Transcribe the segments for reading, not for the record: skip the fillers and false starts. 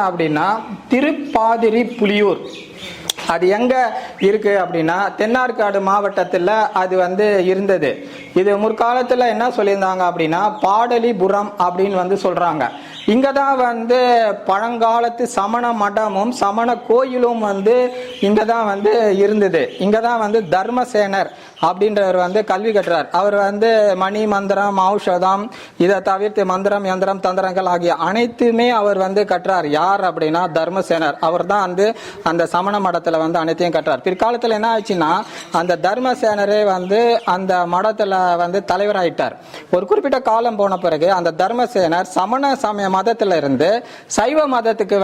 அப்படின்னா திருப்பாதிரி புலியூர். அது எங்க இருக்கு அப்படின்னா தென்னார்காடு மாவட்டத்தில் அது இருந்தது. இது முற்காலத்தில் என்ன சொல்லியிருந்தாங்க அப்படின்னா பாடலிபுரம் அப்படின்னு சொல்றாங்க. இங்கதான் பழங்காலத்து சமண மடமும் சமண கோயிலும் இங்கதான் இருந்தது. இங்கதான் தர்மசேனர் அப்படின்றவர் கல்வி கற்றார். அவர் மணி மந்திரம் ஔஷதம் இதை தவிர்த்து மந்திரம் யந்திரம் தந்திரங்கள் ஆகிய அனைத்துமே அவர் கற்றார். யார் அப்படின்னா தர்மசேனர். அவர் தான் அந்த சமண மடத்துல அனைத்தையும் கற்றார். பிற்காலத்துல என்ன ஆச்சுன்னா அந்த தர்மசேனரே அந்த மடத்துல தலைவராயிட்டார். ஒரு குறிப்பிட்ட காலம் போன பிறகு அந்த தர்மசேனர் சமண சமய மதத்துல இருந்து சைவ மதத்துக்கு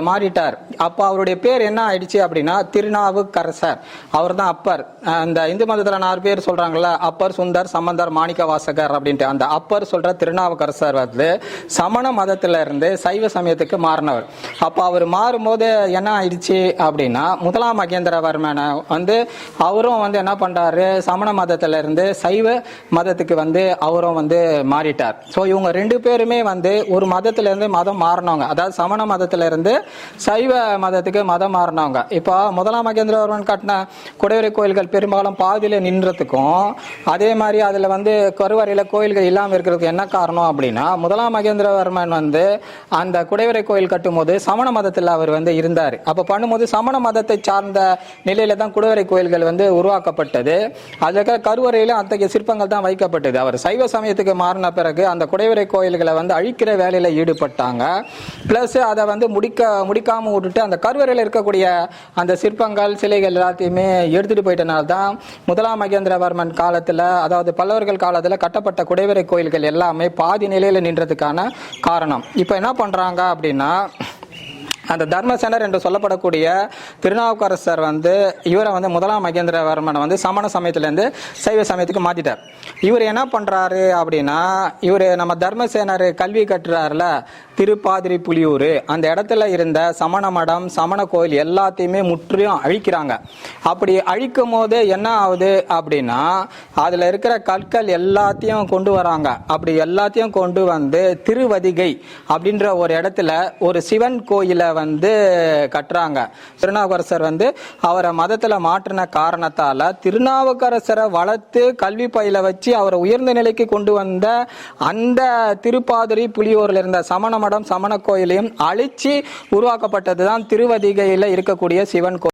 மாறிட்டார். அப்ப அவருடைய பேர் என்ன ஆயிடுச்சு அப்படின்னா திருநாவுக்கரசர். அவர் தான் அப்பர். அந்த இந்து மதத்துல 4 பேர் சொல்றாங்கல்ல, அப்பர் சுந்தர் சம்பந்தர் மாணிக்க வாசகர் அப்படின்ட்டு. அந்த அப்பர் சொல்ற திருநாவுக்கரசர் சமண மதத்துல இருந்து சைவ சமயத்துக்கு மாறினவர். அப்ப அவர் மாறும்போது என்ன ஆயிடுச்சு அப்படின்னா முதலாம் மகேந்திரவர்மன் அவரும் என்ன பண்றாரு, சமண மதத்துல இருந்து சைவ மதத்துக்கு அவரும் மாறிட்டார். சோ இவங்க 2 பேருமே ஒரு மதத்துல இருந்து மதம் மாறினவங்க. அதாவது சமண மதத்துல இருந்து சைவ மதத்துக்கு மதம் மாறினவங்க. இப்போ முதலாம் மகேந்திரவர்மன் கட்டின குடைவரை கோயில்கள் பெரும்பாலும் பாதியில நின்றதுக்கும் அதே மாதிரி அதுல கருவறையில கோயில்கள் இல்லாம இருக்கிறதுக்கு என்ன காரணம் அப்படின்னா முதலாம் மகேந்திரவர்மன் அந்த குடைவரை கோயில் கட்டும் போது சமண மதத்துல அவர் இருந்தார். அப்ப பண்ணும்போது சமண மதத்தை சார்ந்த நிலையில தான் குடைவரை கோயில்கள் உருவாக்கப்பட்டது. அதுல இருக்கிற கருவறையில அத்தகைய சிற்பங்கள் தான் வைக்கப்பட்டது. அவர் சைவ சமயத்துக்கு மாறின பிறகு அந்த குடைவரை கோயில்களை அழிக்கிற வேலையில ஈடுபட்டாங்க. பிளஸ் அதை முடிக்காம விட்டுட்டு அந்த கருவறையில் இருக்கக்கூடிய அந்த சிற்பங்கள் சிலைகள் எல்லாத்தையுமே எடுத்துட்டு போயிட்டனால தான் முதலாம் மகேந்திரவர்மன் காலத்துல, அதாவது பல்லவர்கள் காலத்துல கட்டப்பட்ட குடைவரை கோயில்கள் எல்லாமே பாதி நிலையில நின்றதுக்கான காரணம். இப்ப என்ன பண்றாங்க அப்படின்னா அந்த தர்மசேனர் என்று சொல்லப்படக்கூடிய திருநாவுக்கரசர் இவரை முதலாம் மகேந்திரவர்மன் சமண சமயத்திலிருந்து சைவ சமயத்துக்கு மாத்திட்டார். இவர் என்ன பண்றாரு அப்படின்னா இவர் நம்ம தர்மசேனர் கல்வி கட்டுறாருல திருப்பாதிரி புலியூர், அந்த இடத்துல இருந்த சமண மடம் சமண கோயில் எல்லாத்தையுமே முற்றிலும் அழிக்கிறாங்க. அப்படி அழிக்கும் போது என்ன ஆகுது அப்படின்னா அதுல இருக்கிற கற்கள் எல்லாத்தையும் கொண்டு வராங்க. அப்படி எல்லாத்தையும் கொண்டு திருவதிகை அப்படின்ற ஒரு இடத்துல ஒரு சிவன் கோயில கட்டுறாங்க. திருநாவுக்கரசர் அவரை மதத்துல மாற்றின காரணத்தால திருநாவுக்கரசரை வளர்த்து கல்வி பயில வச்சு அவரை உயர்ந்த நிலைக்கு கொண்டு வந்த அந்த திருப்பாதிரி புலியூர்ல இருந்த சமண மடம் சமண கோயிலையும் அழிச்சு உருவாக்கப்பட்டதுதான் திருவதிகையில இருக்கக்கூடிய சிவன் கோயில்.